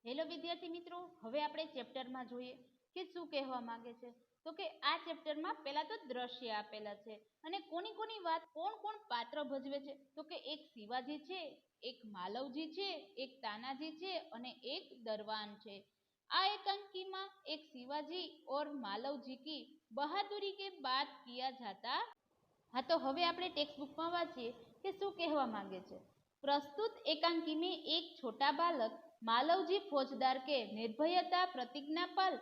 Hello વિદ્યાર્થી મિત્રો, હવે આપણે ચેપ્ટરમાં જોઈએ કે શું કહેવા માંગે છે. તો કે આ ચેપ્ટરમાં પહેલા તો દ્રશ્ય આપેલા છે અને કોની કોની વાત કોણ કોણ પાત્ર ભજવે છે. તો કે એક શિવાજી છે, એક માલવજી છે, એક તાનાજી છે અને એક દરવાન છે. આ एकांकी में एक शिवाजी और मालवजी की बहादुरी के बात किया जाता. हाँ, तो હવે આપણે ટેક્સ્ટ બુકમાં વાંચીએ કે શું કહેવા માંગે છે. प्रस्तुत एकांकी में एक छोटा बालक मालवजी फौजदार के निर्भयता, प्रतिज्ञा पाल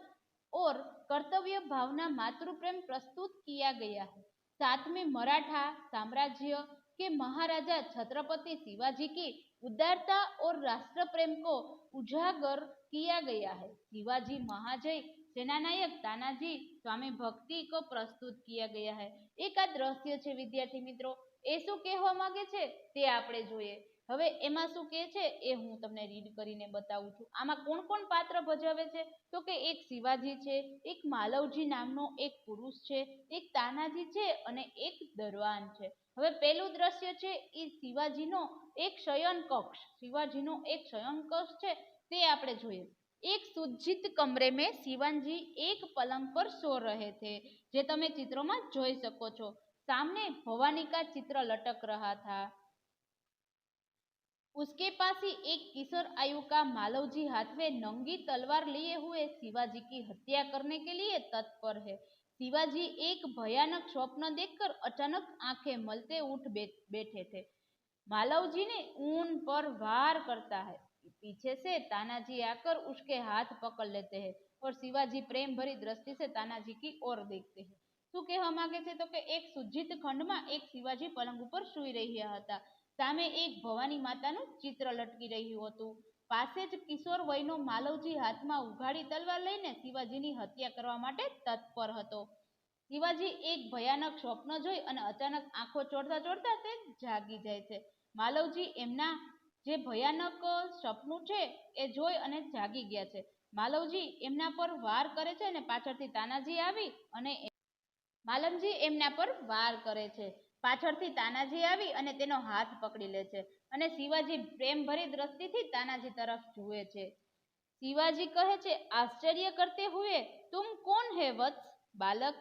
और कर्तव्य भावना, मातृ प्रेम प्रस्तुत किया गया है. साथ में मराठा साम्राज्य के महाराजा छत्रपति शिवाजी की उदारता और राष्ट्र प्रेम को उजागर किया गया है. शिवाजी महाजय सेनानायक तानाजी स्वामी भक्ति को प्रस्तुत किया गया है. एक आ દ્રશ્ય છે વિદ્યાર્થી મિત્રો, એ શું કહેવા માંગે છે તે આપણે જોઈએ. હવે એમાં શું કહે છે એ હું તમને રીડ કરીને બતાવું છું. આમાં કોણ કોણ પાત્ર ભજવે છે તો કે એક શિવાજી છે, એક માલવજી નામનો એક પુરુષ છે, એક તાનાજી છે અને એક દરવાન છે. હવે પહેલું દ્રશ્ય છે એ શિવાજીનો એક શયન કક્ષ છે તે આપણે જોઈએ. एक सुज्जित कमरे में शिवाजी एक पलंग पर सो रहे थे, જે તમે ચિત્રોમાં જોઈ શકો છો. सामने भवानी का चित्र लटक रहा था. उसके पास ही एक किशोर आयु का मालवजी हाथ में नंगी तलवार लिए हुए शिवाजी की हत्या करने के लिए तत्पर है. शिवाजी एक भयानक स्वप्न देखकर अचानक आंखें मलते उठ बैठे थे. मालवजी ने ऊन पर वार करता है. पीछे से तानाजी आकर उसके हाथ पकड़ लेते हैं और शिवाजी प्रेम भरी दृष्टि से तानाजी की ओर देखते हैं. શું કહેવા માંગે છે તો કે એક સુજિત ખંડમાં એક શિવાજી પલંગ ઉપર સૂઈ રહ્યા હતા. સામે એક ભવાની માતાનું ચિત્ર લટકી રહ્યું હતું. પાસે જ કિશોર વયનો માલવજી હાથમાં ઉઘાડી તલવાર લઈને શિવાજીની હત્યા કરવા માટે તત્પર હતો. શિવાજી એક ભયાનક સ્વપ્ન જોઈ અને અચાનક આંખો ચોળતા ચોળતા તે જાગી જાય છે. માલવજી એમના જે ભયાનક સપનું છે એ જોઈ અને જાગી ગયા છે. માલવજી એમના પર વાર કરે છે અને પાછળથી તાનાજી આવી અને તેનો હાથ પકડી લે છે અને શિવાજી પ્રેમ ભરી દ્રષ્ટિથી તાનાજી તરફ જુએ છે. शिवाजी कहे छे, आश्चर्य करते हुए, तुम कौन है वत्स? बालक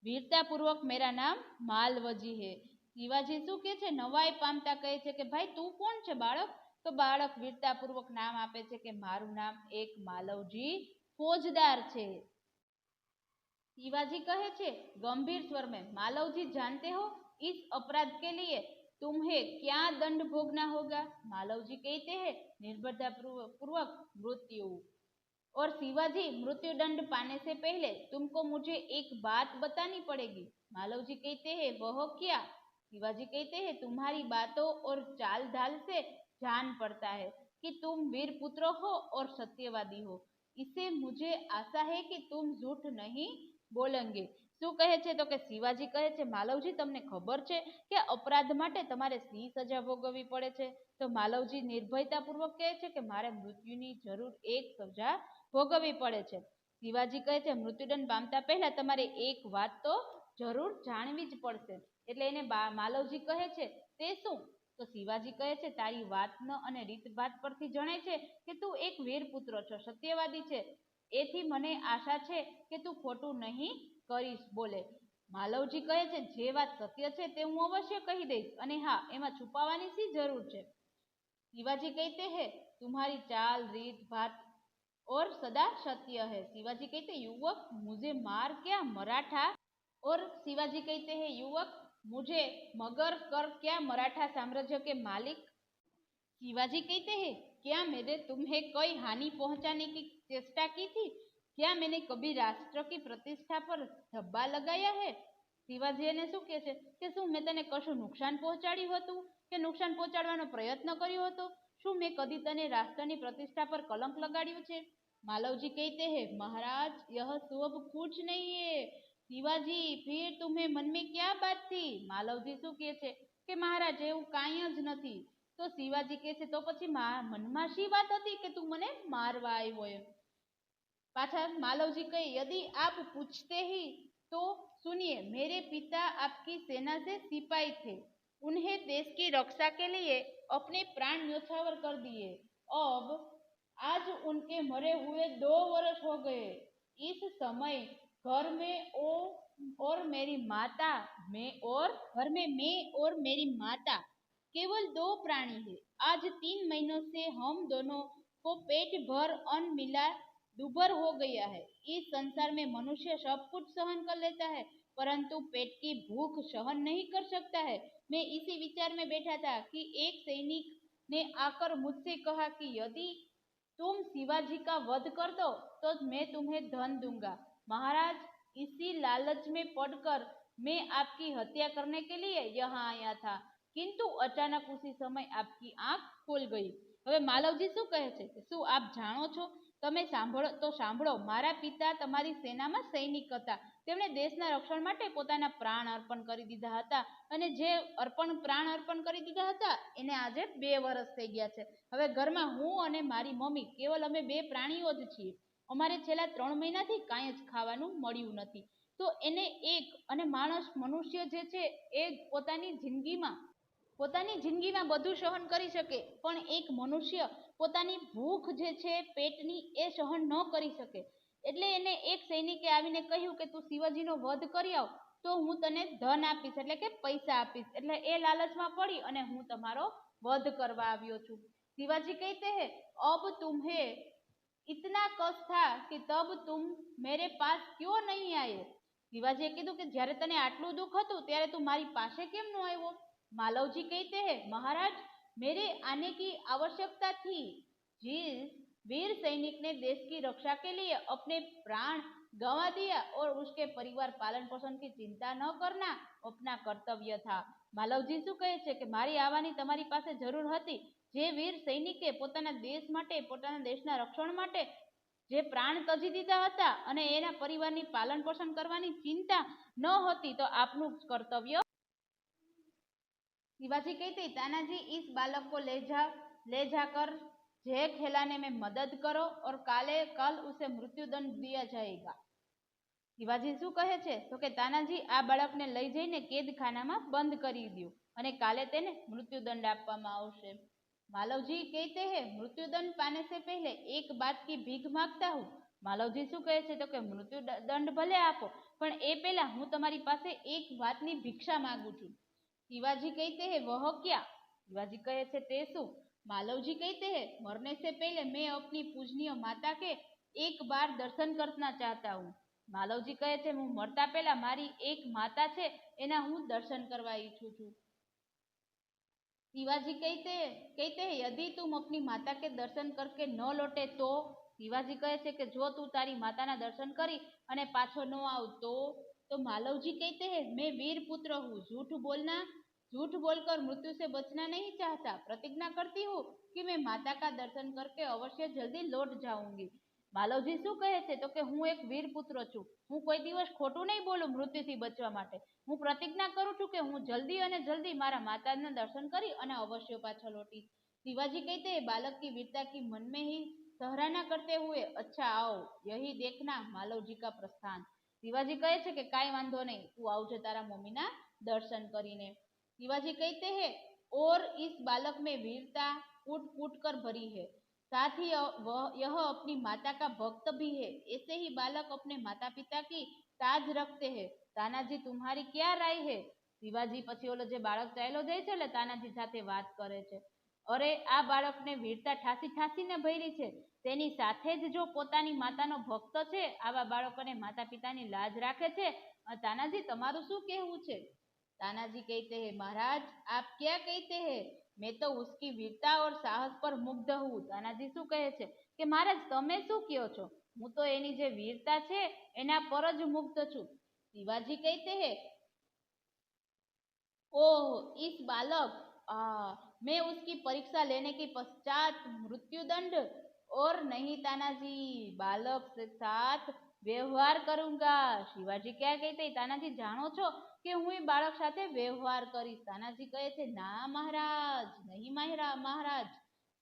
वीरता पूर्वक, मेरा नाम मालवजी है. शिवाजी शू कहे छे, नवाई पामता कहे छे कि भाई तू कौन छे बाळक? तो बाळक वीरता पूर्वक नाम आपे छे कि मारू नाम एक मालवजी फौजदार छे. शिवाजी कहे छे गंभीर स्वर में, मालवजी जानते हो इस अपराध के लिए तुम्हें क्या दंड भोगना होगा? मालवजी कहते हैं निर्भरता पूर्वक मृत्यु. और शिवाजी, मृत्यु दंड पाने से पहले तुमको मुझे एक बात बतानी पड़ेगी. मालवजी कहते हैं वह क्या? शिवाजी कहते हैं तुम्हारी बातों और चाल ढाल से जान पड़ता है कि तुम वीर पुत्र हो और सत्यवादी हो. इससे मुझे आशा है कि तुम झूठ नहीं बोलेंगे. શું કહે છે તો કે શિવાજી કહે છે માલવજી તમને ખબર છે કે અપરાધ માટે તમારે શી સજા ભોગવવી પડે છે? તો માલવજી નિર્ભયતાપૂર્વક કહે છે કે મારે મૃત્યુની જરૂર એક સજા ભોગવવી પડે છે. શિવાજી કહે છે મૃત્યુદંડ પામતા પહેલા તમારે એક વાત તો જરૂર જાણવી જ પડશે. એટલે એને માલવજી કહે છે તે શું? તો શિવાજી કહે છે તારી વાતન અને રીતભાત પરથી જણાય છે કે તું એક વીર પુત્ર છો, સત્યવાદી છે. એથી મને આશા છે કે તું ખોટું નહીં કરીશ. બોલે માલવજી કહે છે જે વાત સત્ય છે તે હું અવશ્ય કહી દઈશ અને હા, એમાં છુપાવવાની શી જરૂર છે? शिवाजी कहते हैं तुम्हारी चाल रीत बात और सदा सत्य है. शिवाजी कहते युवक मुझे मार क्या मराठा. और शिवाजी कहते हैं युवक मुझे मगर कर क्या मराठा साम्राज्य के मालिक. शिवाजी कहते हैं क्या मैंने तुम्हें कोई हानि पहुंचाने की चेष्टा की थी? क्या मैंने कभी राष्ट्र की प्रतिष्ठा पर धब्बा लगाया है? शिवाजी એને શું કહે છે કે શું મેં તને કશું નુકસાન પહોંચાડ્યું હતું કે નુકસાન પહોંચાડવાનો પ્રયત્ન કર્યો હતો? શું મેં કદી તને રાષ્ટ્રની प्रतिष्ठा पर कलंक लगाड़્યું છે? मालवजी कहते हैं महाराज यह सब कुछ नहीं है. शिवाजी फिर तुम्हें मन में क्या बात थी? मालवजी શું કહે છે કે મહારાજ એવું કાંઈ જ નથી. તો શિવાજી કહે છે તો પછી મનમાં શી વાત હતી કે તું મને મારવા આવ્યો એમ? पाछा मालवजी कहे यदि आप पूछते ही तो सुनिए, मेरे पिता आपकी सेना से सिपाही थे. उन्हें देश की रक्षा के लिए अपने प्राण न्योछावर कर दिए. अब आज उनके मरे हुए 2 वर्ष हो गए। इस समय घर में और मेरी माता मैं और घर में मैं और मेरी माता केवल 2 प्राणी है। आज 3 महीनों से हम दोनों को पेट भर अन्न मिला दुभर हो गया है। इस संसार में मनुष्य सब कुछ सहन कर लेता है, परंतु पेट की भूख सहन नहीं कर सकता है। मैं इसी विचार में बैठा था कि एक सैनिक ने आकर मुझसे कहा कि यदि तुम शिवाजी का वध कर दो तो मैं तुम्हें धन दूंगा। महाराज, इसी लालच में पड़कर मैं आपकी हत्या करने के लिए यहाँ आया था, किंतु अचानक उसी समय आपकी आंख खुल गई। હવે માલવજી શું કહે છે કે શું આપ જાણો છો? તમે સાંભળો તો સાંભળો, મારા પિતા તમારી સેનામાં સૈનિક હતા। તેમણે દેશના રક્ષણ માટે પોતાના પ્રાણ અર્પણ કરી દીધા હતા અને જે પ્રાણ અર્પણ કરી દીધા હતા એને આજે 2 વર્ષ થઈ ગયા છે। હવે ઘરમાં હું અને મારી મમ્મી કેવલ અમે 2 પ્રાણીઓ જ છીએ। અમારે છેલ્લા 3 મહિનાથી કાંઈ જ ખાવાનું મળ્યું નથી। તો એને એક અને મનુષ્ય જે છે એ પોતાની જિંદગીમાં બધું સહન કરી શકે, પણ એક મનુષ્ય પોતાની ભૂખ જે છે પેટની એ સહન ન કરી શકે। એટલે એને એક સૈનિકે આવીને કહ્યું કે તું શિવાજીનો વધ કરી આવ તો હું તને ધન આપીશ, એટલે કે પૈસા આપીશ। એટલે એ લાલચમાં પડી અને હું તમારો वध करवा આવ્યો છું। शिवाजी कहते हैं अब तुम्हें इतना कष्ट था कि तब तुम मेरे पास क्यों नहीं आए। शिवाजीए कीधुं कि જ્યારે તને આટલું દુઃખ હતું ત્યારે તું મારી પાસે કેમ ન આવ્યો। मालवजी कहते हैं महाराज, मेरे आने की आवश्यकता थी। जिस वीर सैनिक ने देश की रक्षा के लिए अपने प्राण गंवा दिया और उसके परिवार पालन पोषण की चिंता न करना अपना कर्तव्य था। मालवजी શું કહે છે કે મારી આવવાની તમારી પાસે જરૂર હતી। જે વીર સૈનિકે પોતાના દેશ માટે, પોતાના દેશના રક્ષણ માટે જે પ્રાણ તજી દીધા હતા અને એના પરિવારની પાલન પોષણ કરવાની ચિંતા ન હતી તો આપનું કર્તવ્ય। शिवाजी कहते तानाजी, इस बालक को ले जाकर जेल खिलाने में मदद करो और कल उसे मृत्युदंड दिया जाएगा। शिवाजी शू कहे छे तो के तानाजी आ बाळकने लई जईने कैदखानामां बंद करी दो अने काले तेने मृत्युदंड आपवामां आवशे। मालवजी कहते हैं मृत्युदंड पाने से पहले एक बात की भीख मांगता हूँ। मालवजी शू कहे छे तो के मृत्युदंड भले आपो, पण ए पहेला हूँ तमारी पासे एक वातनी भिक्षा मांगू छूं। शिवाजी कहते हैं वह क्या। शिवाजी कहे छे ते शू। मालवजी कहते हैं मरने से पहले मैं अपनी पूजनीय माता के एक बार दर्शन करना चाहता हूँ। मालवजी कहे छे हूँ मरता पहला मारी एक माता छे एना हूँ दर्शन करवा इच्छुं छूं। शिवाजी कहते हैं यदि तुम अपनी माता के दर्शन करके न लौटे तो। शिवाजी कहे छे कि जो तू तारी माताना दर्शन करी अने पाछो न आव तो मालवजी कहते हैं मैं वीर पुत्र हूँ, झूठ बोलकर मृत्यु से बचना नहीं चाहता। प्रतिज्ञा करती हूँ कि मैं माता का दर्शन करके अवश्य जल्दी लौट जाऊंगी। मालवजी शू कहे छे तो कि हूँ एक वीर पुत्र छूं, हूँ कोई दिवस खोटू नहीं बोलूं मृत्युथी बचवा माटे। हूँ प्रतिज्ञा करूं छूं कि हूँ जल्दी अने जल्दी मारा माताना दर्शन करी अने अवश्य पाछो लौटीश। शिवाजी कहते हैं बालक की वीरता की मन में ही सराहना करते हुए अच्छा आओ यही देखना मालवजी का प्रस्थान। शिवाजी कहे छे कि काई वांधो नहीं, तू आवजे तारा मम्मीना दर्शन करीने। शिवाजी कहते हैं और इस बालक में वीरता कूट कूट कर भरी है, साथ ही यह अपनी माता का भक्त भी है। ऐसे ही बालक अपने माता पिता की ताज रखते हैं। तानाजी तुम्हारी क्या राय है। शिवाजी पछी ओलो जे बाळक चाल्यो जाय छे એટલે તાનાજી સાથે વાત કરે છે। અરે આ બાળકને વીરતા ઠાસી ઠાસીને ભરી છે, તેની સાથે જ જો પોતાની માતાનો ભક્ત છે આવા બાળકોને માતા પિતાની લાજ રાખે છે। તાનાજી તમારું શું કહેવું છે। तानाजी कहते हैं महाराज आप क्या कहते हैं, मैं तो उसकी वीरता और साहस पर मुग्ध हूँ। तानाजी शू कहे छे कि महाराज तमे शू कहो छो, हूँ तो एनी जे वीरता छे एना पर ज मुग्ध छूं। शिवाजी कहते हैं ओह इस बालक मैं उसकी परीक्षा लेने के पश्चात मृत्युदंड और नहीं तानाजी बालक के साथ व्यवहार करूंगा। शिवाजी क्या कहते हैं तानाजी जानो छो कि हूँ ए बालक साथे व्यवहार करीश। तानाजी कहे थे ना महाराज नहीं महाराज।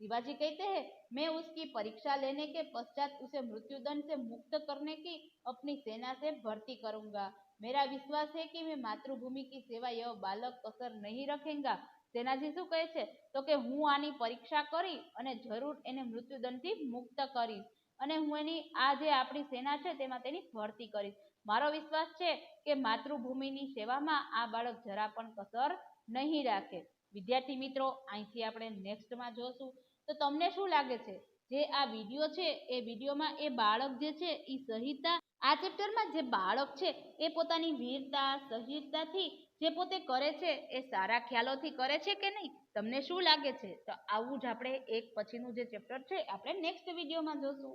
शिवाजी कहते हैं मैं उसकी परीक्षा लेने के पश्चात उसे मृत्युदंड से मुक्त करने की अपनी सेना से भर्ती करूंगा। मेरा विश्वास है कि मैं मातृभूमि की सेवा यह बालक कसर नहीं रखेगा। સેનાજી શું કહે છે તો કે હું આની પરીક્ષા કરી અને જરૂર એને મૃત્યુદંડથી મુક્ત કરીશ અને હું એની આ જે આપણી સેના છે તેમાં તેની ભરતી કરીશ. મારો વિશ્વાસ છે કે માતૃભૂમિની સેવામાં આ બાળક જરા પણ કસર નહીં રાખે. વિદ્યાર્થી મિત્રો, અહીંથી આપણે નેક્સ્ટમાં જોશું. તો તમને શું લાગે છે જે આ વિડીયો છે એ વિડીયોમાં એ બાળક જે છે એ સહિતા આ ચેપ્ટરમાં જે બાળક છે એ પોતાની વીરતા સહિતાથી જે પોતે કરે છે એ સારા ખ્યાલોથી કરે છે કે નહીં? તમને શું લાગે છે? તો આવું જ આપણે એક પછીનું જે ચેપ્ટર છે આપણે નેક્સ્ટ વિડીયોમાં જોશું.